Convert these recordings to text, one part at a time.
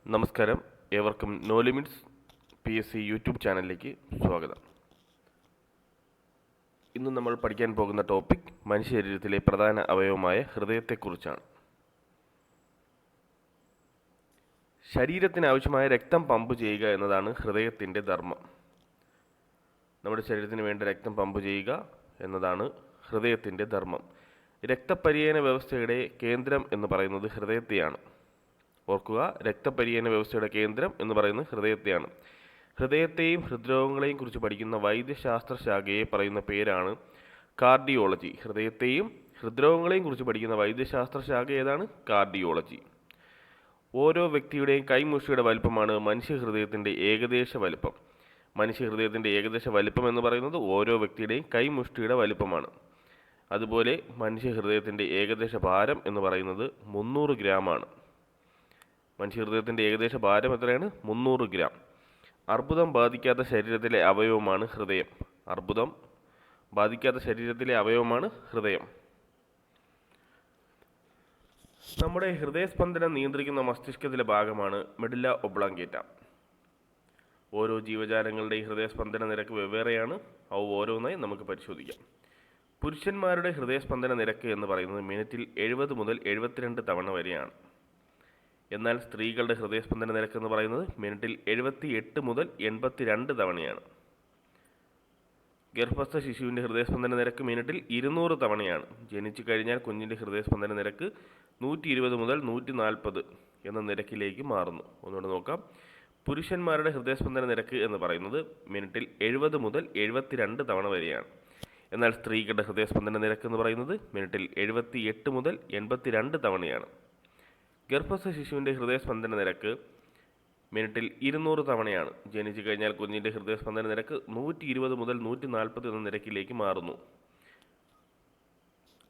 നമസ്കാരം, ഏവർക്കും no limits PSC YouTube ചാനലിലേക്ക് സ്വാഗതം. ഇന്ന് നമ്മൾ പഠിക്കാൻ പോകുന്ന ടോപ്പിക് മനുഷ്യ ശരീരത്തിലെ പ്രധാന അവയവമായ ഹൃദയത്തെക്കുറിച്ചാണ്. ശരീരത്തിന് ആവശ്യമായ രക്തം പമ്പ് ചെയ്യുക എന്നതാണ് ഹൃദയത്തിൻ്റെ ധർമ്മം. നമ്മുടെ ശരീരത്തിന് വേണ്ട രക്തം പമ്പ് ചെയ്യുക എന്നതാണ് ഹൃദയത്തിൻ്റെ ധർമ്മം. രക്തപര്യന വ്യവസ്ഥയുടെ കേന്ദ്രം എന്ന് പറയുന്നത് ഹൃദയത്തെയാണ്. ഓർക്കുക, രക്തപര്യന വ്യവസ്ഥയുടെ കേന്ദ്രം എന്ന് പറയുന്നത് ഹൃദയത്തെയാണ്. ഹൃദയത്തെയും ഹൃദ്രോഗങ്ങളെയും കുറിച്ച് പഠിക്കുന്ന വൈദ്യശാസ്ത്ര ശാഖയെ പറയുന്ന പേരാണ് കാർഡിയോളജി. ഹൃദയത്തെയും ഹൃദ്രോഗങ്ങളെയും കുറിച്ച് പഠിക്കുന്ന വൈദ്യശാസ്ത്ര ശാഖ ഏതാണ്? കാർഡിയോളജി. ഓരോ വ്യക്തിയുടെയും കൈമുഷ്ടിയുടെ വലിപ്പമാണ് മനുഷ്യഹൃദയത്തിൻ്റെ ഏകദേശ വലിപ്പം. മനുഷ്യഹൃദയത്തിൻ്റെ ഏകദേശ വലിപ്പം എന്ന് പറയുന്നത് ഓരോ വ്യക്തിയുടെയും കൈമുഷ്ടിയുടെ വലിപ്പമാണ്. അതുപോലെ മനുഷ്യഹൃദയത്തിൻ്റെ ഏകദേശ ഭാരം എന്ന് പറയുന്നത് 300 ഗ്രാമാണ്. മനുഷ്യഹൃദയത്തിൻ്റെ ഏകദേശ ഭാരം എത്രയാണ്? 300 ഗ്രാം. അർബുദം ബാധിക്കാത്ത ശരീരത്തിലെ അവയവമാണ് ഹൃദയം. അർബുദം ബാധിക്കാത്ത ശരീരത്തിലെ അവയവമാണ് ഹൃദയം. നമ്മുടെ ഹൃദയസ്പന്ദനം നിയന്ത്രിക്കുന്ന മസ്തിഷ്കത്തിലെ ഭാഗമാണ് മെഡുല്ല ഒബ്ലോങ്കേറ്റ. ഓരോ ജീവജാലങ്ങളുടെയും ഹൃദയസ്പന്ദന നിരക്ക് വെവ്വേറെയാണ്. അവ ഓരോന്നായി നമുക്ക് പരിശോധിക്കാം. പുരുഷന്മാരുടെ ഹൃദയസ്പന്ദന നിരക്ക് എന്ന് പറയുന്നത് മിനിറ്റിൽ 70 മുതൽ 72 തവണ വരെയാണ്. എന്നാൽ സ്ത്രീകളുടെ ഹൃദയസ്പന്ദന നിരക്ക് എന്ന് പറയുന്നത് മിനിറ്റിൽ 78 മുതൽ 82 തവണയാണ്. ഗർഭസ്ഥ ശിശുവിൻ്റെ ഹൃദയസ്പന്ദന നിരക്ക് മിനിറ്റിൽ 200 തവണയാണ്. ജനിച്ചു കഴിഞ്ഞാൽ കുഞ്ഞിൻ്റെ ഹൃദയസ്പന്ദന നിരക്ക് 120 മുതൽ 140 എന്ന നിരക്കിലേക്ക് മാറുന്നു. ഒന്നുകൂടെ നോക്കാം. പുരുഷന്മാരുടെ ഹൃദയസ്പന്ദന നിരക്ക് എന്ന് പറയുന്നത് മിനിറ്റിൽ 70 മുതൽ 72 തവണ വരെയാണ്. എന്നാൽ സ്ത്രീകളുടെ ഹൃദയസ്പന്ദന നിരക്ക് എന്ന് പറയുന്നത് മിനിറ്റിൽ 78 മുതൽ 82 തവണയാണ്. ഗർഭസ്ഥ ശിശുവിൻ്റെ ഹൃദയസ്പന്ദന നിരക്ക് മിനിറ്റിൽ 200 തവണയാണ്. ജനിച്ചു കഴിഞ്ഞാൽ കുഞ്ഞിൻ്റെ ഹൃദയസ്പന്ദന നിരക്ക് 120 മുതൽ 140 എന്ന നിരക്കിലേക്ക് മാറുന്നു.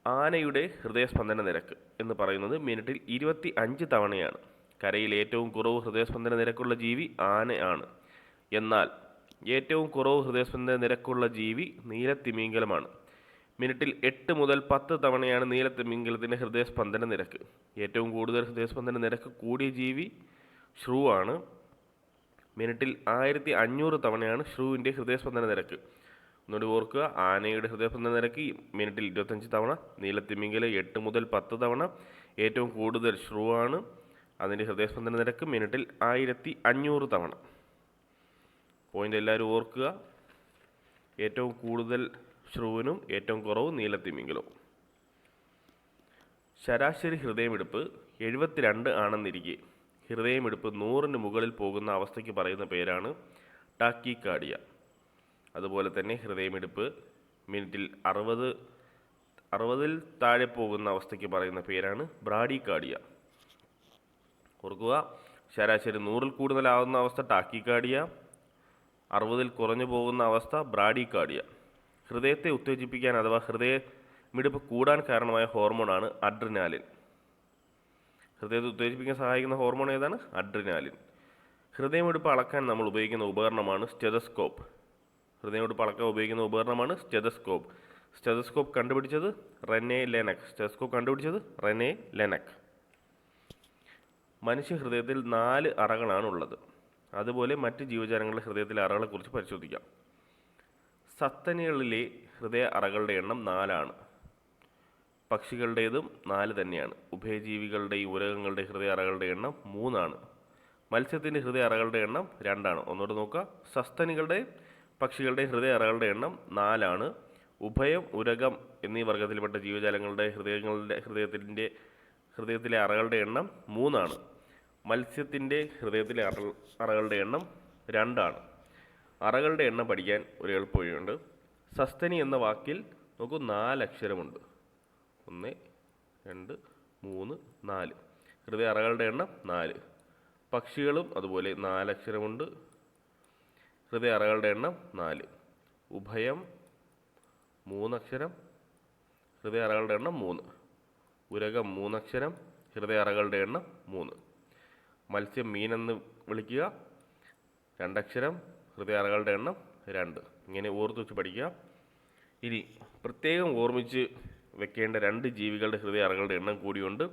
ആനയുടെ ഹൃദയസ്പന്ദന നിരക്ക് എന്ന് പറയുന്നത് മിനിറ്റിൽ 25 തവണയാണ്. കരയിൽ ഏറ്റവും കുറവ് ഹൃദയസ്പന്ദന നിരക്കുള്ള ജീവി ആന ആണ്. എന്നാൽ ഏറ്റവും കുറവ് ഹൃദയസ്പന്ദന നിരക്കുള്ള ജീവി നീലത്തിമിംഗലമാണ്. മിനിറ്റിൽ 8 മുതൽ 10 തവണയാണ് നീലത്തിമിംഗലത്തിൻ്റെ ഹൃദയസ്പന്ദന നിരക്ക്. ഏറ്റവും കൂടുതൽ ഹൃദയസ്പന്ദന നിരക്ക് കൂടിയ ജീവി ഷ്രൂ ആണ്. മിനിറ്റിൽ 1500 തവണയാണ് ഷ്രൂവിൻ്റെ ഹൃദയസ്പന്ദന നിരക്ക്. ഒന്നുകൂടി ഓർക്കുക, ആനയുടെ ഹൃദയസ്പന്ദന നിരക്ക് മിനിറ്റിൽ 25 തവണ, നീലത്തിമിംഗലം 8 മുതൽ 10 തവണ, ഏറ്റവും കൂടുതൽ ഷ്രൂ ആണ്. അതിൻ്റെ ഹൃദയസ്പന്ദന നിരക്ക് മിനിറ്റിൽ 1500 തവണ. പോയിൻ്റ് എല്ലാവരും ഓർക്കുക. ഏറ്റവും കൂടുതൽ ഷ്രൂവിനും ഏറ്റവും കുറവ് നീലത്തിമിംഗലവും. ശരാശരി ഹൃദയമിടിപ്പ് 72 ആണെന്നിരിക്കെ ഹൃദയമിടിപ്പ് 100ന് മുകളിൽ പോകുന്ന അവസ്ഥയ്ക്ക് പറയുന്ന പേരാണ് ടാക്കിക്കാർഡിയ. അതുപോലെ തന്നെ ഹൃദയമിടിപ്പ് മിനിറ്റിൽ 60ൽ താഴെ പോകുന്ന അവസ്ഥയ്ക്ക് പറയുന്ന പേരാണ് ബ്രാഡിക്കാർഡിയ. ഓർക്കുക, ശരാശരി 100ൽ കൂടുതലാവുന്ന അവസ്ഥ ടാക്കിക്കാർഡിയ, 60ൽ കുറഞ്ഞു പോകുന്ന അവസ്ഥ ബ്രാഡിക്കാർഡിയ. ഹൃദയത്തെ ഉത്തേജിപ്പിക്കാൻ അഥവാ ഹൃദയമിടിപ്പ് കൂടാൻ കാരണമായ ഹോർമോണാണ് അഡ്രിനാലിൻ. ഹൃദയത്തെ ഉത്തേജിപ്പിക്കാൻ സഹായിക്കുന്ന ഹോർമോൺ ഏതാണ്? അഡ്രിനാലിൻ. ഹൃദയമിടിപ്പ് അളക്കാൻ നമ്മൾ ഉപയോഗിക്കുന്ന ഉപകരണമാണ് സ്റ്റെതസ്കോപ്പ്. ഹൃദയമിടിപ്പ് അളക്കാൻ ഉപയോഗിക്കുന്ന ഉപകരണമാണ് സ്റ്റെതസ്കോപ്പ്. സ്റ്റെതസ്കോപ്പ് കണ്ടുപിടിച്ചത് റെനെ ലെനക്. മനുഷ്യ ഹൃദയത്തിൽ 4 അറകളാണ് ഉള്ളത്. അതുപോലെ മറ്റ് ജീവജാലങ്ങളുടെ ഹൃദയത്തിലെ അറകളെക്കുറിച്ച് പരിശോധിക്കാം. സസ്തനികളിലെ ഹൃദയ അറകളുടെ എണ്ണം 4 ആണ്. പക്ഷികളുടേതും 4 തന്നെയാണ്. ഉഭയജീവികളുടെയും ഉരകങ്ങളുടെ ഹൃദയ അറകളുടെ എണ്ണം 3 ആണ്. മത്സ്യത്തിൻ്റെ ഹൃദയ അറകളുടെ എണ്ണം 2 ആണ്. ഒന്നുകൂടെ നോക്കുക. സസ്തനികളുടെ പക്ഷികളുടെ ഹൃദയ അറകളുടെ എണ്ണം 4 ആണ്. ഉഭയം, ഉരകം എന്നീ വർഗത്തിൽപ്പെട്ട ജീവജാലങ്ങളുടെ ഹൃദയത്തിലെ അറകളുടെ എണ്ണം 3 ആണ്. മത്സ്യത്തിൻ്റെ ഹൃദയത്തിലെ അറകളുടെ എണ്ണം 2 ആണ്. അറകളുടെ എണ്ണം പഠിക്കാൻ ഒരു എളുപ്പ വഴിയുണ്ട്. സസ്തനി എന്ന വാക്കിൽ നോക്കൂ 4 അക്ഷരമുണ്ട്. 1, 2, 3, 4. ഹൃദയ അറകളുടെ എണ്ണം 4. പക്ഷികളും അതുപോലെ 4 അക്ഷരമുണ്ട്. ഹൃദയ അറകളുടെ എണ്ണം 4. ഉഭയം 3 അക്ഷരം, ഹൃദയ അറകളുടെ എണ്ണം 3. ഉരകം 3 അക്ഷരം, ഹൃദയ അറകളുടെ എണ്ണം 3. മത്സ്യം മീനെന്ന് വിളിക്കുക, 2 അക്ഷരം, ഹൃദയ അറകളുടെ എണ്ണം 2. ഇങ്ങനെ ഓർത്ത് വെച്ച് പഠിക്കുക. ഇനി പ്രത്യേകം ഓർമ്മിച്ച് വെക്കേണ്ട 2 ജീവികളുടെ ഹൃദയ അറകളുടെ എണ്ണം കൂടിയുണ്ട്.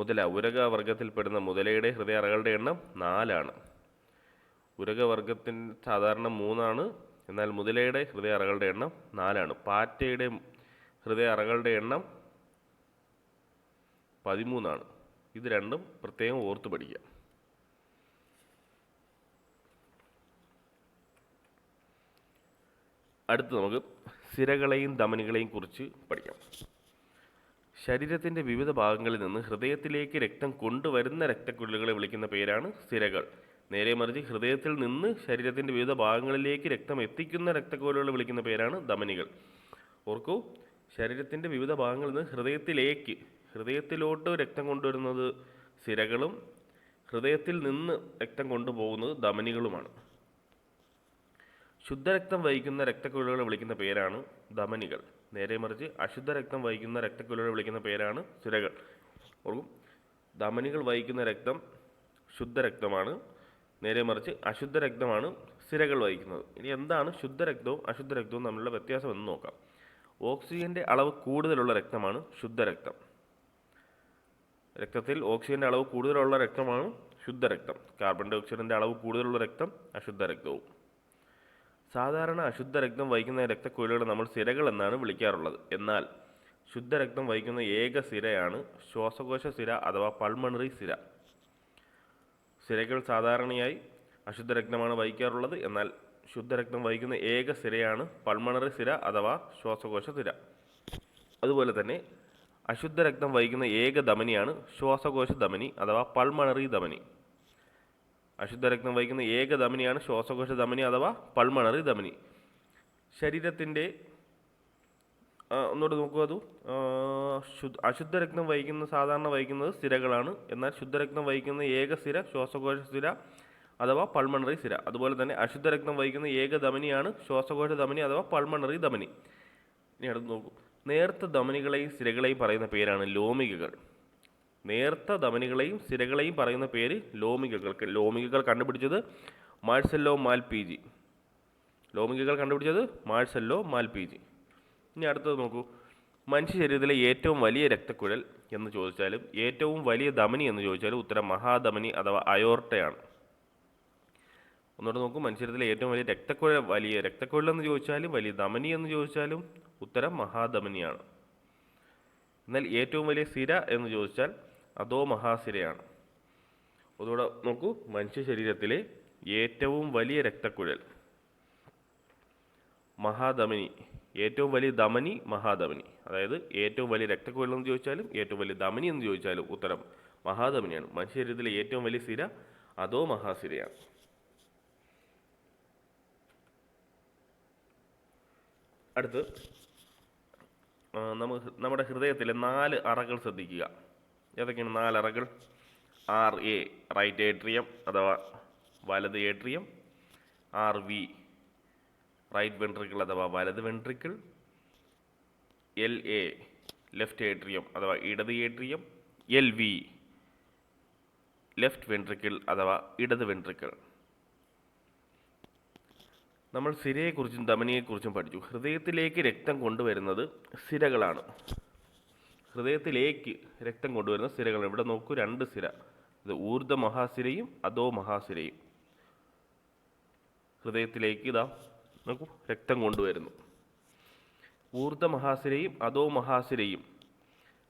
മുതല ഉരകവർഗത്തിൽപ്പെടുന്ന മുതലയുടെ ഹൃദയ അറകളുടെ എണ്ണം 4 ഉരകവർഗത്തിന് സാധാരണ 3, എന്നാൽ മുതലയുടെ ഹൃദയ അറകളുടെ എണ്ണം 4. പാറ്റയുടെ ഹൃദയ അറകളുടെ എണ്ണം 13. ഇത് രണ്ടും പ്രത്യേകം ഓർത്ത് പഠിക്കുക. അടുത്ത് നമുക്ക് സിരകളെയും ധമനികളെയും കുറിച്ച് പഠിക്കാം. ശരീരത്തിൻ്റെ വിവിധ ഭാഗങ്ങളിൽ നിന്ന് ഹൃദയത്തിലേക്ക് രക്തം കൊണ്ടുവരുന്ന രക്തക്കുഴലുകളെ വിളിക്കുന്ന പേരാണ് സിരകൾ. നേരെ മറിച്ച് ഹൃദയത്തിൽ നിന്ന് ശരീരത്തിൻ്റെ വിവിധ ഭാഗങ്ങളിലേക്ക് രക്തം എത്തിക്കുന്ന രക്തക്കുഴലുകളെ വിളിക്കുന്ന പേരാണ് ധമനികൾ. ഓർക്കൂ, ശരീരത്തിൻ്റെ വിവിധ ഭാഗങ്ങളിൽ നിന്ന് ഹൃദയത്തിലോട്ട് രക്തം കൊണ്ടുവരുന്നത് സിരകളും ഹൃദയത്തിൽ നിന്ന് രക്തം കൊണ്ടുപോകുന്നത് ധമനികളുമാണ്. ശുദ്ധരക്തം വഹിക്കുന്ന രക്തക്കുഴലുകളെ വിളിക്കുന്ന പേരാണ് ധമനികൾ. നേരെ മറിച്ച് അശുദ്ധ രക്തം വഹിക്കുന്ന രക്തക്കുഴലുകളെ വിളിക്കുന്ന പേരാണ് സിരകൾ. ഓർക്കും, ധമനികൾ വഹിക്കുന്ന രക്തം ശുദ്ധരക്തമാണ്, നേരെ മറിച്ച് അശുദ്ധ രക്തമാണ് സിരകൾ വഹിക്കുന്നത്. ഇനി എന്താണ് ശുദ്ധരക്തവും അശുദ്ധ രക്തവും തമ്മിലുള്ള വ്യത്യാസം എന്ന് നോക്കാം. ഓക്സിജൻ്റെ അളവ് കൂടുതലുള്ള രക്തമാണ് ശുദ്ധരക്തം. രക്തത്തിൽ ഓക്സിജൻ്റെ അളവ് കൂടുതലുള്ള രക്തമാണ് ശുദ്ധരക്തം. കാർബൺ ഡൈ ഓക്സൈഡിൻ്റെ അളവ് കൂടുതലുള്ള രക്തം അശുദ്ധ രക്തവും. സാധാരണ അശുദ്ധ രക്തം വഹിക്കുന്ന രക്തക്കുഴലുകളെ നമ്മൾ സിരകൾ എന്നാണ് വിളിക്കാറുള്ളത്. എന്നാൽ ശുദ്ധരക്തം വഹിക്കുന്ന ഏക സിരയാണ് ശ്വാസകോശ സിര അഥവാ പൾമണറി സിര. സിരകൾ സാധാരണയായി അശുദ്ധ രക്തമാണ് വഹിക്കാറുള്ളത്. എന്നാൽ ശുദ്ധരക്തം വഹിക്കുന്ന ഏക സിരയാണ് പൾമണറി സിര അഥവാ ശ്വാസകോശ സിര. അതുപോലെ തന്നെ അശുദ്ധ രക്തം വഹിക്കുന്ന ഏക ധമനിയാണ് ശ്വാസകോശ ധമനി അഥവാ പൾമണറി ധമനി. അശുദ്ധ രക്തം വഹിക്കുന്ന ഏക ധമനിയാണ് ശ്വാസകോശ ധമനി അഥവാ പൾമണറി ധമനി. ശരീരത്തിൻ്റെ ഒന്നുകൂടെ നോക്കുക, അശുദ്ധ രക്തം സാധാരണ വഹിക്കുന്നത് സിരകളാണ്. എന്നാൽ ശുദ്ധരക്തം വഹിക്കുന്ന ഏക സിര ശ്വാസകോശ സിര അഥവാ പൾമണറി സിര. അതുപോലെ തന്നെ അശുദ്ധ രക്തം വഹിക്കുന്ന ഏക ധമനിയാണ് ശ്വാസകോശ ധമനി അഥവാ പൾമണറി ധമനി. ഇനി അടുത്ത് നോക്കൂ, നേർത്ത ധമനികളെയും സിരകളെയും പറയുന്ന പേരാണ് ലോമികകൾ. നേർത്ത ധമനികളെയും സിരകളെയും പറയുന്ന പേര് ലോമികകൾക്ക്. ലോമികകൾ കണ്ടുപിടിച്ചത് മാർസെല്ലോ മാൽപീജി. ഇനി അടുത്തത് നോക്കൂ, മനുഷ്യ ശരീരത്തിലെ ഏറ്റവും വലിയ രക്തക്കുഴൽ എന്ന് ചോദിച്ചാലും ഏറ്റവും വലിയ ധമനി എന്ന് ചോദിച്ചാലും ഉത്തരം മഹാധമനി അഥവാ അയോർട്ടയാണ്. ഒന്നുകൂടെ നോക്കൂ, മനുഷ്യ ശരീരത്തിലെ ഏറ്റവും വലിയ രക്തക്കുഴൽ എന്ന് ചോദിച്ചാലും വലിയ ധമനി എന്ന് ചോദിച്ചാലും ഉത്തരം മഹാധമനിയാണ്. എന്നാൽ ഏറ്റവും വലിയ സിര എന്ന് ചോദിച്ചാൽ അതോ മഹാസിരയാണ്. ഒന്നുകൂടെ നോക്കൂ, മനുഷ്യ ശരീരത്തിലെ ഏറ്റവും വലിയ രക്തക്കുഴൽ മഹാധമനി, ഏറ്റവും വലിയ ധമനി മഹാധമനി. അതായത് ഏറ്റവും വലിയ രക്തക്കുഴൽ എന്ന് ചോദിച്ചാലും ഏറ്റവും വലിയ ധമനി എന്ന് ചോദിച്ചാലും ഉത്തരം മഹാധമനിയാണ്. മനുഷ്യ ശരീരത്തിലെ ഏറ്റവും വലിയ സിര അതോ മഹാസിരയാണ്. അടുത്ത് നമ്മുടെ ഹൃദയത്തിലെ 4 അറകൾ ശ്രദ്ധിക്കുക. ഏതൊക്കെയാണ് 4 അറകൾ? RA റൈറ്റ് ഏട്രിയം അഥവാ വലത് ഏട്രിയം, RV റൈറ്റ് വെൻട്രിക്കിൾ അഥവാ വലത് വെൻട്രിക്കിൾ, LA ലെഫ്റ്റ് ഏട്രിയം അഥവാ ഇടത് ഏട്രിയം, LV ലെഫ്റ്റ് വെൻട്രിക്കിൾ അഥവാ ഇടത് വെൻട്രിക്കിൾ. നമ്മൾ സിരയെക്കുറിച്ചും ധമനിയെക്കുറിച്ചും പഠിച്ചു. ഹൃദയത്തിലേക്ക് രക്തം കൊണ്ടുവരുന്നത് സിരകളാണ്. ഹൃദയത്തിലേക്ക് രക്തം കൊണ്ടുവരുന്ന സിരകൾ ഇവിടെ നോക്കൂ, 2 സിര. ഇത് ഊർധ്വ മഹാസിരയും അധോ മഹാസിരയും. ഹൃദയത്തിലേക്ക് ഇതാ നോക്കൂ രക്തം കൊണ്ടുവരുന്നു. ഊർധ്വ മഹാസിരയും അധോ മഹാസിരയും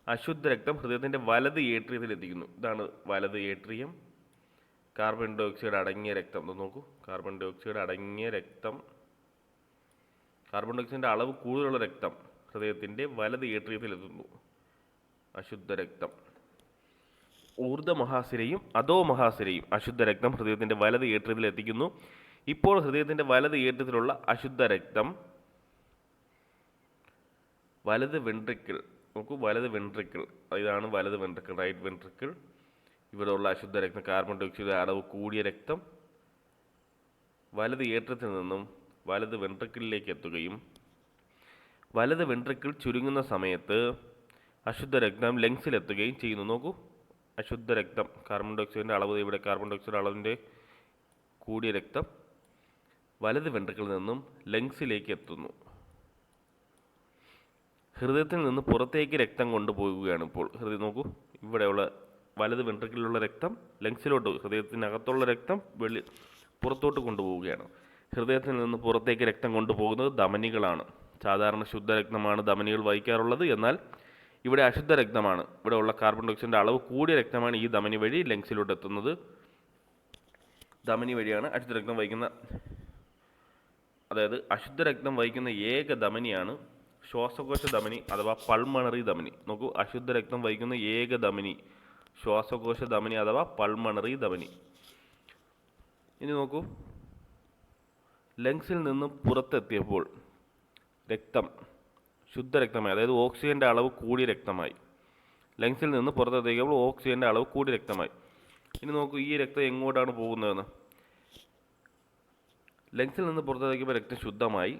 അശുദ്ധ രക്തം ഹൃദയത്തിൻ്റെ വലത് ഏട്രിയത്തിൽ എത്തിക്കുന്നു. ഇതാണ് വലത് ഏട്രിയം. കാർബൺ ഡൈ ഓക്സൈഡ് അടങ്ങിയ രക്തം നോക്കൂ, കാർബൺ ഡൈ ഓക്സൈഡ് അടങ്ങിയ രക്തം, കാർബൺ ഡൈ ഓക്സൈഡിൻ്റെ അളവ് കൂടുതലുള്ള രക്തം ഹൃദയത്തിൻ്റെ വലത് ഏട്രിയത്തിൽ എത്തുന്നു, അശുദ്ധ രക്തം. ഊർധ്വ മഹാസിരയും അധോ മഹാസിരയും അശുദ്ധ രക്തം ഹൃദയത്തിൻ്റെ വലത് ഏട്രിയത്തിൽ എത്തിക്കുന്നു. ഇപ്പോൾ ഹൃദയത്തിൻ്റെ വലത് ഏട്രിയത്തിലുള്ള അശുദ്ധ രക്തം വലത് വെൻട്രിക്കിൾ നോക്കൂ, വലത് വെൻട്രിക്കിൾ, ഇതാണ് വലത് വെൻട്രിക്കിൾ, റൈറ്റ് വെൻട്രിക്കിൾ. ഇവിടെയുള്ള അശുദ്ധ രക്തം, കാർബൺ ഡൈ ഓക്സൈഡ് അളവ് കൂടിയ രക്തം വലത് ഏട്രിയത്തിൽ നിന്നും വലത് വെൻട്രിക്കിളിലേക്ക് എത്തുകയും വലത് വെൻട്രിക്കിൾ ചുരുങ്ങുന്ന സമയത്ത് അശുദ്ധ രക്തം ലങ്സിലെത്തുകയും ചെയ്യുന്നു. നോക്കൂ, അശുദ്ധ രക്തം, കാർബൺ ഡൈ ഓക്സൈഡിൻ്റെ അളവ്, ഇവിടെ കാർബൺ ഡൈ ഓക്സൈഡ് അളവിൻ്റെ കൂടിയ രക്തം വലത് വെൻട്രിക്കിളിൽ നിന്നും ലങ്സിലേക്ക് എത്തുന്നു. ഹൃദയത്തിൽ നിന്ന് പുറത്തേക്ക് രക്തം കൊണ്ടുപോകുകയാണ് ഇപ്പോൾ. ഹൃദയം നോക്കൂ, ഇവിടെയുള്ള വലത് വെൻട്രിക്കിലുള്ള രക്തം ലങ്സിലോട്ട്, ഹൃദയത്തിനകത്തുള്ള രക്തം പുറത്തോട്ട് കൊണ്ടുപോവുകയാണ്. ഹൃദയത്തിൽ നിന്ന് പുറത്തേക്ക് രക്തം കൊണ്ടുപോകുന്നത് ധമനികളാണ്. സാധാരണ ശുദ്ധരക്തമാണ് ധമനികൾ വഹിക്കാറുള്ളത്. എന്നാൽ ഇവിടെ അശുദ്ധ രക്തമാണ്. ഇവിടെ ഉള്ള കാർബൺ ഡയോക്സൈഡിൻ്റെ അളവ് കൂടിയ രക്തമാണ് ഈ ധമനി വഴി ലങ്സിലോട്ട് എത്തുന്നത്. ധമനി വഴിയാണ് അശുദ്ധ രക്തം വഹിക്കുന്ന, അതായത് അശുദ്ധ രക്തം വഹിക്കുന്ന ഏക ധമനിയാണ് ശ്വാസകോശ ധമനി അഥവാ പൾമണറി ധമനി. നോക്കൂ, അശുദ്ധ രക്തം വഹിക്കുന്ന ഏക ധമനി ശ്വാസകോശ ധമനി അഥവാ പൾമണറി ധമനി. ഇനി നോക്കൂ, ലങ്സിൽ നിന്നും പുറത്തെത്തിയപ്പോൾ രക്തം ശുദ്ധരക്തമായി, അതായത് ഓക്സിജൻ്റെ അളവ് കൂടിയ രക്തമായി. ലങ്സിൽ നിന്ന് പുറത്തെത്തിയപ്പോൾ ഓക്സിജൻ്റെ അളവ് കൂടിയ രക്തമായി. ഇനി നോക്കൂ, ഈ രക്തം എങ്ങോട്ടാണ് പോകുന്നതെന്ന്. ലങ്സിൽ നിന്ന് പുറത്തേക്കുമ്പോൾ രക്തം ശുദ്ധമായി,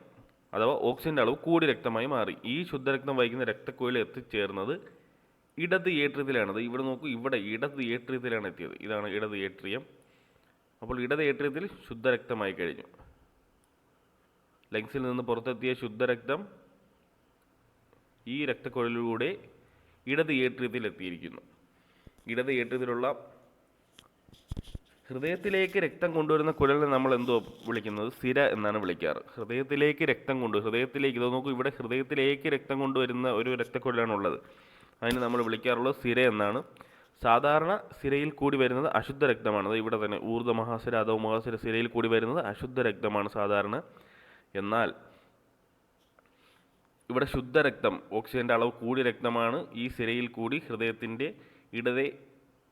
അഥവാ ഓക്സിജൻ്റെ അളവ് കൂടി രക്തമായി മാറി. ഈ ശുദ്ധരക്തം വഹിക്കുന്ന രക്തക്കുഴലിൽ എത്തിച്ചേർന്നത് ഇടത് ഏട്രിയത്തിലാണത്. ഇവിടെ നോക്കൂ, ഇവിടെ ഇടത് ഏട്രിയത്തിലാണ് എത്തിയത്. ഇതാണ് ഇടത് ഏട്രിയം. അപ്പോൾ ഇടത് ഏട്രിയത്തിൽ ശുദ്ധരക്തമായി കഴിഞ്ഞു. ലങ്സിൽ നിന്ന് പുറത്തെത്തിയ ശുദ്ധരക്തം ഈ രക്തക്കുഴലിലൂടെ ഇടത് ഏട്രിയത്തിൽ എത്തിയിരിക്കുന്നു. ഇടത് ഏട്രിയത്തിലുള്ള ഹൃദയത്തിലേക്ക് രക്തം കൊണ്ടുവരുന്ന കുഴലിനെ നമ്മൾ എന്തോ വിളിക്കുന്നത്? സിര എന്നാണ് വിളിക്കാറ്. ഹൃദയത്തിലേക്ക് രക്തം ഹൃദയത്തിലേക്ക്, ഇത് നോക്കൂ, ഇവിടെ ഹൃദയത്തിലേക്ക് രക്തം കൊണ്ടുവരുന്ന ഒരു രക്തക്കുഴലാണ് ഉള്ളത്. അതിന് നമ്മൾ വിളിക്കാറുള്ളത് സിര എന്നാണ്. സാധാരണ സിരയിൽ കൂടി വരുന്നത് അശുദ്ധ രക്തമാണ്. അത് ഇവിടെ തന്നെ ഊർധ്വ മഹാസിര അധോ മഹാസിര സിരയിൽ കൂടി വരുന്നത് അശുദ്ധ രക്തമാണ് സാധാരണ. എന്നാൽ ഇവിടെ ശുദ്ധരക്തം, ഓക്സിജൻ്റെ അളവ് കൂടിയ രക്തമാണ് ഈ സിരയിൽ കൂടി ഹൃദയത്തിൻ്റെ ഇടതേ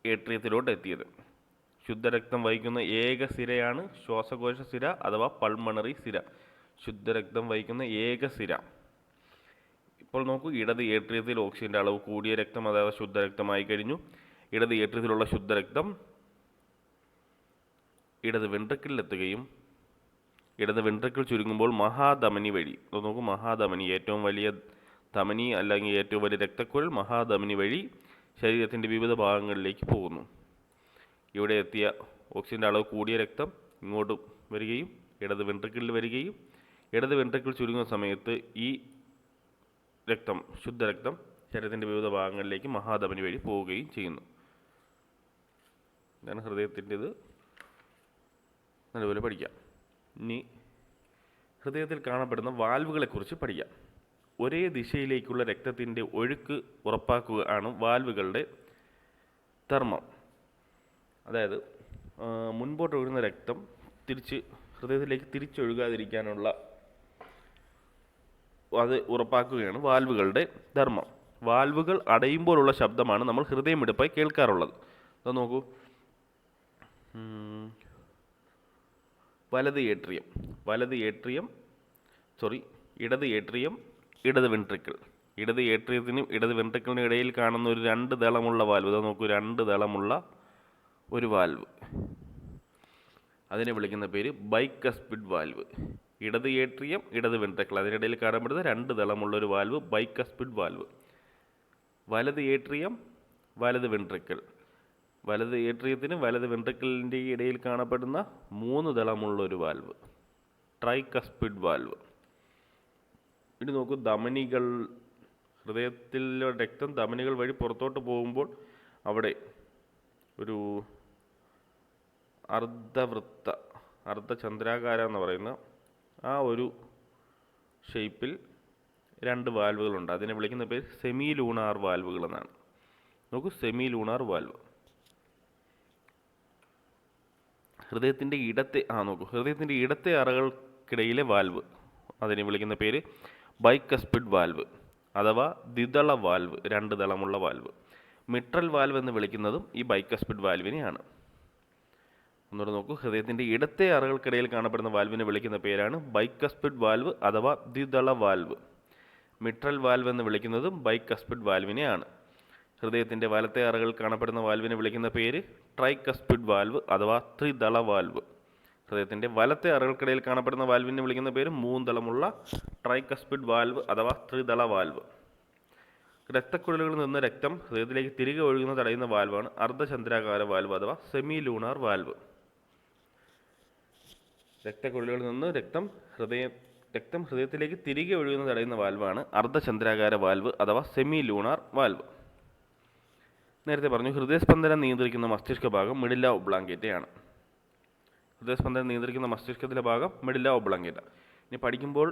ഏട്രിയത്തിലോട്ട് എത്തിയത്. ശുദ്ധരക്തം വഹിക്കുന്ന ഏക സിരയാണ് ശ്വാസകോശ സിര അഥവാ പൾമണറി സിര. ശുദ്ധരക്തം വഹിക്കുന്ന ഏക സിര. ഇപ്പോൾ നോക്കൂ, ഇടത് ഏട്രിയത്തിൽ ഓക്സിജൻ്റെ അളവ് കൂടിയ രക്തം അഥവാ ശുദ്ധരക്തമായി കഴിഞ്ഞു. ഇടത് ഏട്രിയത്തിലുള്ള ശുദ്ധരക്തം ഇടത് വെൻട്രിക്കിളിലെത്തുകയും ഇടത് വെൻട്രിക്കിൾ ചുരുങ്ങുമ്പോൾ മഹാധമനി വഴി, നോക്കൂ, മഹാധമനി, ഏറ്റവും വലിയ ധമനി അല്ലെങ്കിൽ ഏറ്റവും വലിയ രക്തക്കുഴൽ മഹാധമനി വഴി ശരീരത്തിൻ്റെ വിവിധ ഭാഗങ്ങളിലേക്ക് പോകുന്നു. ഇവിടെ എത്തിയ ഓക്സിജൻ്റെ അളവ് കൂടിയ രക്തം ഇങ്ങോട്ട് വരികയും ഇടത് വെൻട്രിക്കിളിൽ വരികയും ഇടത് വെൻട്രിക്കിൾ ചുരുങ്ങുന്ന സമയത്ത് ഈ രക്തം, ശുദ്ധരക്തം, ശരീരത്തിൻ്റെ വിവിധ ഭാഗങ്ങളിലേക്ക് മഹാധമനി വഴി പോവുകയും ചെയ്യുന്നു. ഇതാണ് ഹൃദയത്തിൻ്റെത്. നല്ലപോലെ പഠിക്കാം. ഇനി ഹൃദയത്തിൽ കാണപ്പെടുന്ന വാൽവുകളെക്കുറിച്ച് പഠിക്കാം. ഒരേ ദിശയിലേക്കുള്ള രക്തത്തിൻ്റെ ഒഴുക്ക് ഉറപ്പാക്കുക ആണ് വാൽവുകളുടെ ധർമ്മം. അതായത് മുൻപോട്ട് ഒഴുകുന്ന രക്തം ഹൃദയത്തിലേക്ക് തിരിച്ചൊഴുകാതിരിക്കാനുള്ള അത് ഉറപ്പാക്കുകയാണ് വാൽവുകളുടെ ധർമ്മം. വാൽവുകൾ അടയുമ്പോഴുള്ള ശബ്ദമാണ് നമ്മൾ ഹൃദയമിടിപ്പായി കേൾക്കാറുള്ളത്. അത് നോക്കൂ, ഇടത് ഏട്രിയം, ഇടത് വെൻട്രിക്കിൾ. ഇടത് ഏട്രിയത്തിനും ഇടത് വെൻട്രിക്കിളിനും ഇടയിൽ കാണുന്ന ഒരു 2 ദളമുള്ള വാൽവ്. അത് നോക്കൂ, 2 ദളമുള്ള ഒരു വാൽവ്. അതിനെ വിളിക്കുന്ന പേര് ബൈക്കസ്പിഡ് വാൽവ്. ഇടത് ഏട്രിയം, ഇടത് വെൻട്രിക്കിൾ, അതിനിടയിൽ കാണപ്പെടുന്ന 2 ദളമുള്ള ഒരു വാൽവ് ബൈക്കസ്പിഡ് വാൽവ്. വലത് ഏട്രിയം, വലത് വെൻട്രിക്കിൾ. വലത് ഏട്രിയത്തിന് വലത് വെൻട്രിക്കിളിൻ്റെ ഇടയിൽ കാണപ്പെടുന്ന 3 ദളമുള്ള ഒരു വാൽവ് ട്രൈകസ്പിഡ് വാൽവ്. ഇനി നോക്കൂ, ധമനികൾ. ഹൃദയത്തിലെ രക്തം ധമനികൾ വഴി പുറത്തോട്ട് പോകുമ്പോൾ അവിടെ ഒരു അർദ്ധചന്ദ്രാകാരം എന്ന് പറയുന്ന ആ ഒരു ഷേപ്പിൽ 2 വാൽവുകളുണ്ട്. അതിനെ വിളിക്കുന്ന പേര് സെമി ലൂണാർ വാൽവുകൾ എന്നാണ്. നോക്കൂ, സെമി ലൂണാർ വാൽവ്. ഹൃദയത്തിൻ്റെ ഇടത്തെ അറകൾക്കിടയിലെ വാൽവ്, അതിനെ വിളിക്കുന്ന പേര് ബൈക്കസ്പിഡ് വാൽവ് അഥവാ ദ്വിദള വാൽവ്, 2 ദളമുള്ള വാൽവ്. മിട്രൽ വാൽവ് എന്ന് വിളിക്കുന്നതും ഈ ബൈക്കസ്പിഡ് വാൽവിനെയാണ്. ഒന്നുകൂടെ നോക്കൂ, ഹൃദയത്തിൻ്റെ ഇടത്തെ അറകൾക്കിടയിൽ കാണപ്പെടുന്ന വാൽവിനെ വിളിക്കുന്ന പേരാണ് ബൈക്കസ്പിഡ് വാൽവ് അഥവാ ദ്വിദള വാൽവ്. മിട്രൽ വാൽവ് എന്ന് വിളിക്കുന്നതും ബൈക്കസ്പിഡ് വാൽവിനെയാണ്. ഹൃദയത്തിൻ്റെ വലത്തെ അറകളിൽ കാണപ്പെടുന്ന വാൽവിനെ വിളിക്കുന്ന പേര് ട്രൈകസ്പിഡ് വാൽവ് അഥവാ ത്രിദള വാൽവ്. ഹൃദയത്തിൻ്റെ വലത്തെ അറകൾക്കിടയിൽ കാണപ്പെടുന്ന വാൽവിനെ വിളിക്കുന്ന പേര് 3 ദളമുള്ള ട്രൈകസ്പിഡ് വാൽവ് അഥവാ ത്രിദള വാൽവ്. രക്തക്കുഴലുകളിൽ നിന്ന് രക്തം ഹൃദയത്തിലേക്ക് തിരികെ ഒഴുകുന്ന തടയുന്ന വാൽവാണ് അർദ്ധചന്ദ്രാകാര വാൽവ് അഥവാ സെമി ലൂണാർ വാൽവ്. രക്തക്കുഴലുകളിൽ നിന്ന് രക്തം ഹൃദയത്തിലേക്ക് തിരികെ ഒഴുകുന്ന തടയുന്ന വാൽവാണ് അർദ്ധചന്ദ്രാകാര വാൽവ് അഥവാ സെമി ലൂണാർ വാൽവ്. നേരത്തെ പറഞ്ഞു ഹൃദയസ്പന്ദനം നിയന്ത്രിക്കുന്ന മസ്തിഷ്ക ഭാഗം മെഡില്ല ഒബ്ലാങ്കേറ്റ ആണ്. ഹൃദയസ്പന്ദനം നിയന്ത്രിക്കുന്ന മസ്തിഷ്കത്തിലെ ഭാഗം മെഡില്ല ഒബ്ലാങ്കേറ്റ. ഇനി പഠിക്കുമ്പോൾ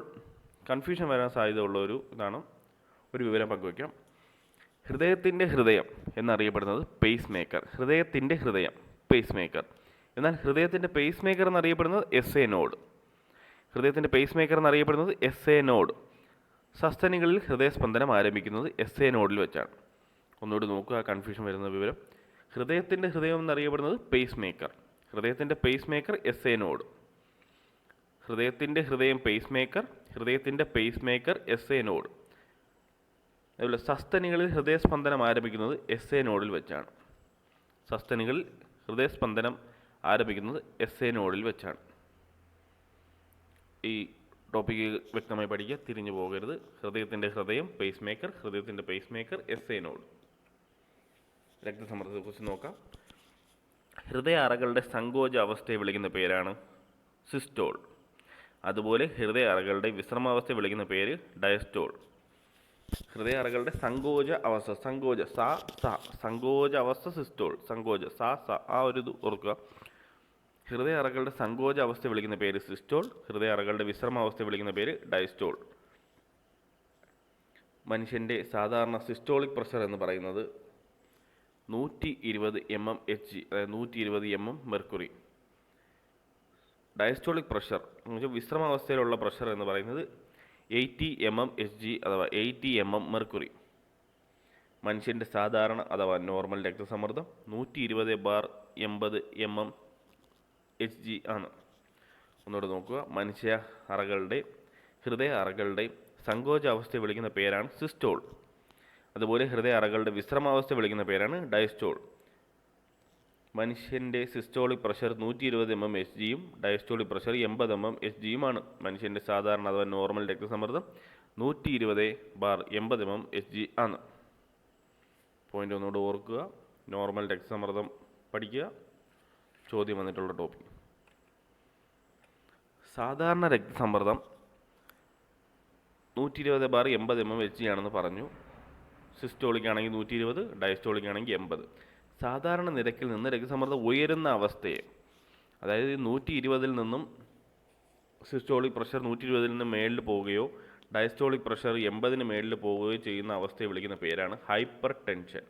കൺഫ്യൂഷൻ വരാൻ സാധ്യതയുള്ള ഒരു വിവരം പങ്കുവയ്ക്കാം. ഹൃദയത്തിൻ്റെ ഹൃദയം എന്നറിയപ്പെടുന്നത് പേസ് മേക്കർ. ഹൃദയത്തിൻ്റെ ഹൃദയം പേസ് മേക്കർ. എന്നാൽ ഹൃദയത്തിൻ്റെ പേസ് മേക്കർ എന്നറിയപ്പെടുന്നത് എസ് എ നോഡ്. ഹൃദയത്തിൻ്റെ പേസ് മേക്കർ എന്നറിയപ്പെടുന്നത് എസ് എ നോഡ്. സസ്തനികളിൽ ഹൃദയസ്പന്ദനം ആരംഭിക്കുന്നത് എസ് എ നോഡിൽ വെച്ചാണ്. ഒന്നുകൂടി നോക്കുക കൺഫ്യൂഷൻ വരുന്ന വിവരം. ഹൃദയത്തിൻ്റെ ഹൃദയം എന്നറിയപ്പെടുന്നത് പേസ് മേക്കർ. ഹൃദയത്തിൻ്റെ pacemaker S A node. ഹൃദയത്തിൻ്റെ ഹൃദയം പേസ് മേക്കർ. ഹൃദയത്തിൻ്റെ pacemaker S A node. അതുപോലെ സസ്തനികളിൽ ഹൃദയസ്പന്ദനം ആരംഭിക്കുന്നത് എസ് എ നോഡിൽ വെച്ചാണ്. സസ്തനികളിൽ ഹൃദയസ്പന്ദനം ആരംഭിക്കുന്നത് എസ് എ നോഡിൽ വെച്ചാണ്. ഈ ടോപ്പിക്ക് വ്യക്തമായി പഠിക്കുക, തിരിഞ്ഞു പോകരുത്. ഹൃദയത്തിൻ്റെ ഹൃദയം പേസ് മേക്കർ. ഹൃദയത്തിൻ്റെ pacemaker S A node. രക്തസമ്മർദ്ദത്തെക്കുറിച്ച് നോക്കാം. ഹൃദയ അറകളുടെ സങ്കോച അവസ്ഥയെ വിളിക്കുന്ന പേരാണ് സിസ്റ്റോൾ. അതുപോലെ ഹൃദയ അറകളുടെ വിശ്രമാവസ്ഥയെ വിളിക്കുന്ന പേര് ഡയസ്റ്റോൾ. ഹൃദയ അറകളുടെ സങ്കോച അവസ്ഥ സിസ്റ്റോൾ. ആ ഒരു ഇത് ഓർക്കുക. ഹൃദയ അറകളുടെ സങ്കോച അവസ്ഥ വിളിക്കുന്ന പേര് സിസ്റ്റോൾ. ഹൃദയ അറകളുടെ വിശ്രമാവസ്ഥ വിളിക്കുന്ന പേര് ഡയസ്റ്റോൾ. മനുഷ്യൻ്റെ സാധാരണ സിസ്റ്റോളിക് പ്രഷർ എന്ന് പറയുന്നത് 120 mmHg, അതായത് 120 mm മെർക്കുറി. ഡയസ്റ്റോളിക് പ്രഷർ എന്ന് വെച്ചാൽ വിശ്രമാവസ്ഥയിലുള്ള പ്രഷർ എന്ന് പറയുന്നത് 80 mmHg അഥവാ 80 mm മെർക്കുറി. മനുഷ്യൻ്റെ സാധാരണ അഥവാ നോർമൽ രക്തസമ്മർദ്ദം 120/80 mmHg ആണ്. ഒന്നുകൂടെ നോക്കുക. ഹൃദയ അറകളുടെ സങ്കോചാവസ്ഥയെ വിളിക്കുന്ന പേരാണ് സിസ്റ്റോൾ. അതുപോലെ ഹൃദയ അറകളുടെ വിശ്രമാവസ്ഥ വിളിക്കുന്ന പേരാണ് ഡയസ്റ്റോൾ. മനുഷ്യൻ്റെ സിസ്റ്റോളിക് പ്രഷർ 120 mmHgയും ഡയസ്റ്റോളിക് പ്രഷർ 80 mmHgയുമാണ്. മനുഷ്യൻ്റെ സാധാരണ അഥവാ നോർമൽ രക്തസമ്മർദ്ദം 120/80 mmHg ആണ്. പോയിന്റ് ഒന്നുകൂടെ ഓർക്കുക. നോർമൽ രക്തസമ്മർദ്ദം പഠിക്കുക. ചോദ്യം വന്നിട്ടുള്ള ടോപ്പിക്. സാധാരണ രക്തസമ്മർദ്ദം 120/80 mmHg ആണെന്ന് പറഞ്ഞു. സിസ്റ്റോളിക് ആണെങ്കിൽ 120, ഡയസ്റ്റോളിക് ആണെങ്കിൽ 80. സാധാരണ നിരക്കിൽ നിന്ന് രക്തസമ്മർദ്ദം ഉയരുന്ന അവസ്ഥയെ, അതായത് 120 നിന്നും സിസ്റ്റോളിക് പ്രഷർ 120 നിന്ന് മേളിൽ പോവുകയോ ഡയസ്റ്റോളിക് പ്രഷർ 80 മേളിൽ പോവുകയോ ചെയ്യുന്ന അവസ്ഥയെ വിളിക്കുന്ന പേരാണ് ഹൈപ്പർ ടെൻഷൻ.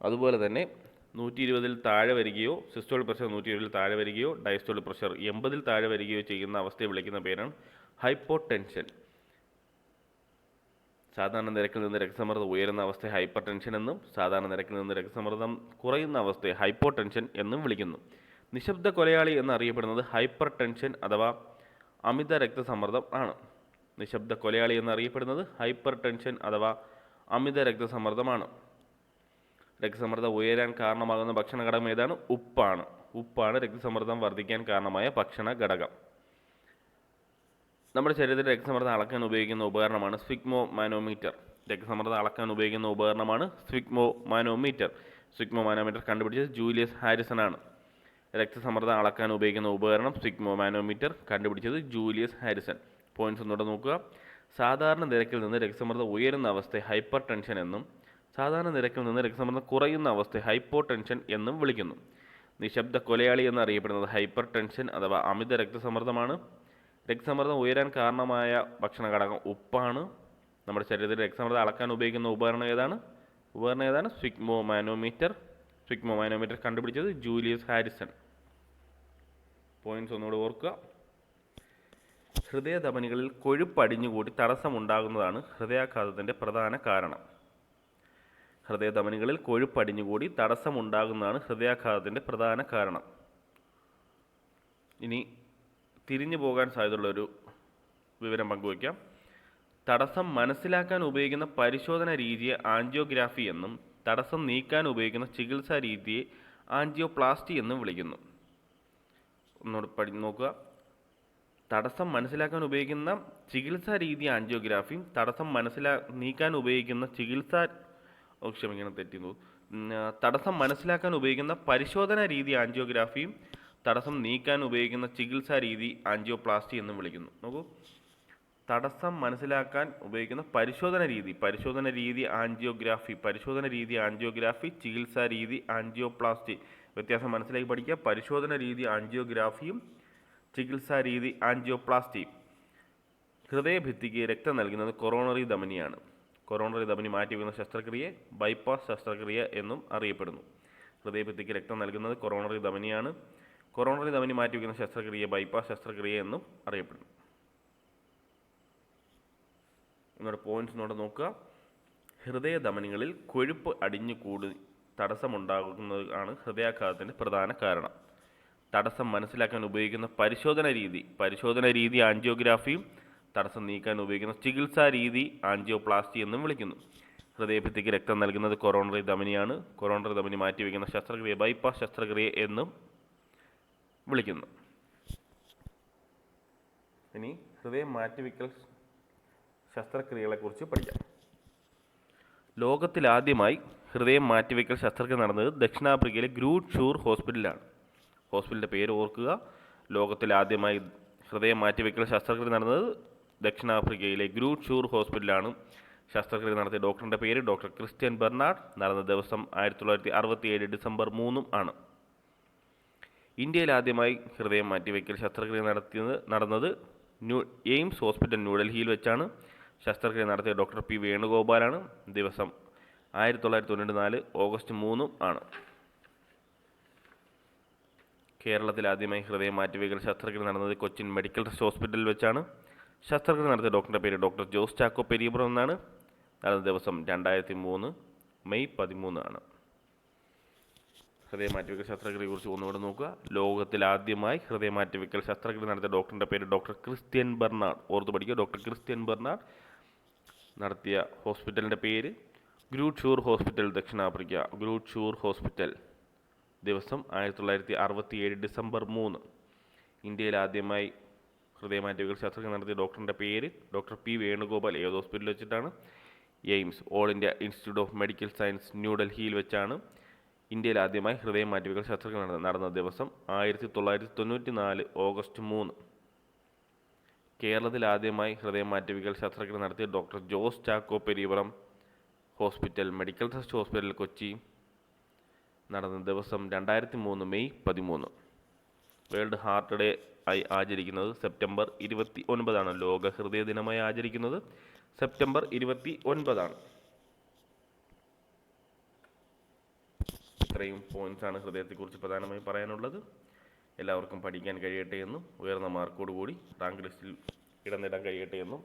അതുപോലെ തന്നെ 120 താഴെ വരികയോ സിസ്റ്റോളിക് പ്രഷർ 120 താഴെ വരികയോ ഡയസ്റ്റോളിക് പ്രഷർ 80 താഴെ വരികയോ ചെയ്യുന്ന അവസ്ഥയെ വിളിക്കുന്ന പേരാണ് ഹൈപ്പോ ടെൻഷൻ. സാധാരണ നിരക്കിൽ നിന്ന് രക്തസമ്മർദ്ദം ഉയരുന്ന അവസ്ഥയെ ഹൈപ്പർ ടെൻഷൻ എന്നും സാധാരണ നിരക്കിൽ നിന്ന് രക്തസമ്മർദ്ദം കുറയുന്ന അവസ്ഥയെ ഹൈപ്പോ ടെൻഷൻ എന്നും വിളിക്കുന്നു. നിശബ്ദ കൊലയാളി എന്നറിയപ്പെടുന്നത് ഹൈപ്പർ ടെൻഷൻ അഥവാ അമിത രക്തസമ്മർദ്ദം ആണ്. നിശബ്ദ കൊലയാളി എന്നറിയപ്പെടുന്നത് ഹൈപ്പർ ടെൻഷൻ അഥവാ അമിത രക്തസമ്മർദ്ദമാണ്. രക്തസമ്മർദ്ദം ഉയരാൻ കാരണമാകുന്ന ഭക്ഷണ ഘടകം ഏതാണ്? ഉപ്പാണ് രക്തസമ്മർദ്ദം വർദ്ധിക്കാൻ കാരണമായ ഭക്ഷണ ഘടകം. നമ്മുടെ ശരീരത്തിലെ രക്തസമ്മർദ്ദം അളക്കാൻ ഉപയോഗിക്കുന്ന ഉപകരണമാണ് സ്ഫിഗ്മോ മാനോമീറ്റർ. രക്തസമ്മർദ്ദം അളക്കാൻ ഉപയോഗിക്കുന്ന ഉപകരണമാണ് സ്ഫിഗ്മോ മാനോമീറ്റർ. സ്ഫിഗ്മോ മാനോമീറ്റർ കണ്ടുപിടിച്ചത് ജൂലിയസ് ഹാരിസൺ ആണ്. രക്തസമ്മർദ്ദം അളക്കാൻ ഉപയോഗിക്കുന്ന ഉപകരണം സ്ഫിഗ്മോ മാനോമീറ്റർ, കണ്ടുപിടിച്ചത് ജൂലിയസ് ഹാരിസൺ. പോയിന്റ്സ് ഒന്നുകൂടെ നോക്കുക. സാധാരണ നിരക്കിൽ നിന്ന് രക്തസമ്മർദ്ദം ഉയരുന്ന അവസ്ഥയെ ഹൈപ്പർ ടെൻഷൻ എന്നും സാധാരണ നിരക്കിൽ നിന്ന് രക്തസമ്മർദ്ദം കുറയുന്ന അവസ്ഥയെ ഹൈപ്പോ ടെൻഷൻ എന്നും വിളിക്കുന്നു. നിശബ്ദ കൊലയാളി എന്നറിയപ്പെടുന്നത് ഹൈപ്പർ ടെൻഷൻ അഥവാ അമിത രക്തസമ്മർദ്ദമാണ്. രക്തസമ്മർദ്ദം ഉയരാൻ കാരണമായ ഭക്ഷണ ഘടകം ഉപ്പാണ്. നമ്മുടെ ശരീരത്തിൽ രക്തസമ്മർദ്ദം അളക്കാൻ ഉപയോഗിക്കുന്ന ഉപകരണം ഏതാണ്? സ്ഫിഗ്മോ മാനോമീറ്റർ. സ്ഫിഗ്മോ മാനോമീറ്റർ കണ്ടുപിടിച്ചത് ജൂലിയസ് ഹാരിസൺ. പോയിന്റ്സ് ഒന്നുകൂടെ ഓർക്കുക. ഹൃദയധമനികളിൽ കൊഴുപ്പടിഞ്ഞുകൂടി തടസ്സമുണ്ടാകുന്നതാണ് ഹൃദയാഘാതത്തിൻ്റെ പ്രധാന കാരണം. ഹൃദയധമനികളിൽ കൊഴുപ്പടിഞ്ഞുകൂടി തടസ്സമുണ്ടാകുന്നതാണ് ഹൃദയാഘാതത്തിൻ്റെ പ്രധാന കാരണം. ഇനി തിരിഞ്ഞു പോകാൻ സാധ്യതയുള്ളൊരു വിവരം പങ്കുവയ്ക്കാം. തടസ്സം മനസ്സിലാക്കാൻ ഉപയോഗിക്കുന്ന പരിശോധന രീതിയെ ആൻജിയോഗ്രാഫി എന്നും തടസ്സം നീക്കാൻ ഉപയോഗിക്കുന്ന ചികിത്സാ രീതിയെ ആൻജിയോപ്ലാസ്റ്റി എന്നും വിളിക്കുന്നു. ഒന്നുകൂടെ നോക്കുക. തടസ്സം മനസ്സിലാക്കാൻ ഉപയോഗിക്കുന്ന ചികിത്സാ രീതി ആൻജിയോഗ്രാഫിയും തടസ്സം നീക്കാൻ ഉപയോഗിക്കുന്ന തടസ്സം മനസ്സിലാക്കാൻ ഉപയോഗിക്കുന്ന പരിശോധന രീതി തടസ്സം മനസ്സിലാക്കാൻ ഉപയോഗിക്കുന്ന പരിശോധന രീതി ആൻജിയോഗ്രാഫി, ചികിത്സാ രീതി ആൻജിയോപ്ലാസ്റ്റി. വ്യത്യാസം മനസ്സിലാക്കി പഠിക്കുക. പരിശോധന രീതി ആൻജിയോഗ്രാഫിയും ചികിത്സാ രീതി ആൻജിയോപ്ലാസ്റ്റിയും. ഹൃദയഭിത്തിക്ക് രക്തം നൽകുന്നത് കൊറോണറി ധമനിയാണ്. കൊറോണറി ധമനി മാറ്റിവെക്കുന്ന ശസ്ത്രക്രിയയെ ബൈപ്പാസ് ശസ്ത്രക്രിയ എന്നും അറിയപ്പെടുന്നു. ഹൃദയഭിത്തിക്ക് രക്തം നൽകുന്നത് കൊറോണറി ധമനിയാണ്. കൊറോണറി ധമനി മാറ്റിവെക്കുന്ന ശസ്ത്രക്രിയയെ ബൈപ്പാസ് ശസ്ത്രക്രിയ എന്നും അറിയപ്പെടുന്നു. എന്നോട് പോയിന്റ്സ് നോക്കുക. ഹൃദയധമനികളിൽ കൊഴുപ്പ് അടിഞ്ഞുകൂടി തടസ്സമുണ്ടാകുന്നതാണ് ഹൃദയാഘാതത്തിൻ്റെ പ്രധാന കാരണം. തടസ്സം മനസ്സിലാക്കാൻ ഉപയോഗിക്കുന്ന പരിശോധന രീതി ആൻജിയോഗ്രാഫിയും തടസ്സം നീക്കാൻ ഉപയോഗിക്കുന്ന ചികിത്സാ രീതി ആൻജിയോപ്ലാസ്റ്റി എന്നും വിളിക്കുന്നു. ഹൃദയഭിത്തിക്ക് രക്തം നൽകുന്നത് കൊറോണറി ധമനിയാണ്. കൊറോണറി ധമനി മാറ്റിവെക്കുന്ന ശസ്ത്രക്രിയ ബൈപ്പാസ് ശസ്ത്രക്രിയ എന്നും വിളിക്കുന്നു. ഇനി ഹൃദയം മാറ്റിവെക്കൽ ശസ്ത്രക്രിയകളെക്കുറിച്ച് പഠിക്കാം. ലോകത്തിലാദ്യമായി ഹൃദയം മാറ്റിവെക്കൽ ശസ്ത്രക്രിയ നടന്നത് ദക്ഷിണാഫ്രിക്കയിലെ ഗ്രൂട്ട് ഷൂർ ഹോസ്പിറ്റലിലാണ്. ഹോസ്പിറ്റലിൻ്റെ പേര് ഓർക്കുക. ലോകത്തിലാദ്യമായി ഹൃദയം മാറ്റിവെക്കൽ ശസ്ത്രക്രിയ നടന്നത് ദക്ഷിണാഫ്രിക്കയിലെ ഗ്രൂട്ട് ഷൂർ ഹോസ്പിറ്റലിലാണ്. ശസ്ത്രക്രിയ നടത്തിയ ഡോക്ടറിൻ്റെ പേര് ഡോക്ടർ ക്രിസ്ത്യൻ ബെർണാഡ്. നടന്ന ദിവസം 1967 ഡിസംബർ 3 ആണ്. ഇന്ത്യയിൽ ആദ്യമായി ഹൃദയം മാറ്റിവെക്കൽ ശസ്ത്രക്രിയ നടന്നത് എയിംസ് ഹോസ്പിറ്റൽ ന്യൂഡൽഹിയിൽ വെച്ചാണ്. ശസ്ത്രക്രിയ നടത്തിയ ഡോക്ടർ പി വേണുഗോപാലാണ്. ദിവസം 1994 ഓഗസ്റ്റ് 3 ആണ്. കേരളത്തിൽ ആദ്യമായി ഹൃദയം മാറ്റിവെക്കൽ ശസ്ത്രക്രിയ നടന്നത് കൊച്ചിൻ മെഡിക്കൽ ട്രസ്റ്റ് ഹോസ്പിറ്റലിൽ വെച്ചാണ്. ശസ്ത്രക്രിയ നടത്തിയ ഡോക്ടറുടെ പേര് ഡോക്ടർ ജോസ് ചാക്കോ പെരിയപുരം എന്നാണ്. നടന്ന ദിവസം 2003 മെയ് 13 ആണ്. ഹൃദയ മാറ്റിവെക്കൽ ശസ്ത്രക്രിയയെക്കുറിച്ച് ഒന്നുകൂടെ നോക്കുക. ലോകത്തിൽ ആദ്യമായി ഹൃദയ മാറ്റിവെക്കൽ ശസ്ത്രക്രിയ നടത്തിയ ഡോക്ടറിൻ്റെ പേര് ഡോക്ടർ ക്രിസ്ത്യൻ ബെർണാഡ്. ഓർത്ത് പഠിക്കുക. Doctor Christiaan Barnard. നടത്തിയ ഹോസ്പിറ്റലിൻ്റെ പേര് ഗ്രൂട്ട് ഷൂർ ഹോസ്പിറ്റൽ, ദക്ഷിണാഫ്രിക്ക. Groote Schuur hospital. ദിവസം 1967 ഡിസംബർ 3. ഇന്ത്യയിൽ ആദ്യമായി ഹൃദയ മാറ്റിവെക്കൽ ശസ്ത്രക്രിയ നടത്തിയ ഡോക്ടറിൻ്റെ പേര് ഡോക്ടർ പി വേണുഗോപാൽ. ഏത് ഹോസ്പിറ്റലിൽ വെച്ചിട്ടാണ്? AIIMS, all India institute of medical science, ന്യൂഡൽഹിയിൽ വെച്ചാണ്. ഇന്ത്യയിൽ ആദ്യമായി ഹൃദയം മാറ്റിവെക്കൽ ശസ്ത്രക്രിയ നടന്ന ദിവസം 1994 ഓഗസ്റ്റ് 3. കേരളത്തിൽ ആദ്യമായി ഹൃദയം മാറ്റിവെക്കൽ ശസ്ത്രക്രിയ നടത്തിയ doctor Jose Chacko Periyapuram hospital medical trust hospital Kochi. നടന്ന ദിവസം 2003 മെയ് 13. വേൾഡ് ഹാർട്ട് ഡേ ആയി ആചരിക്കുന്നത് സെപ്റ്റംബർ 29 ലോക ഹൃദയ ദിനമായി ആചരിക്കുന്നത് സെപ്റ്റംബർ 29. ഇത്രയും പോയിന്റ്സാണ് ഹൃദയത്തെക്കുറിച്ച് പ്രധാനമായും പറയാനുള്ളത്. എല്ലാവർക്കും പഠിക്കാൻ കഴിയട്ടെ എന്നും ഉയർന്ന മാർക്കോടുകൂടി റാങ്ക് ലിസ്റ്റിൽ ഇടം നേടാൻ കഴിയട്ടെ എന്നും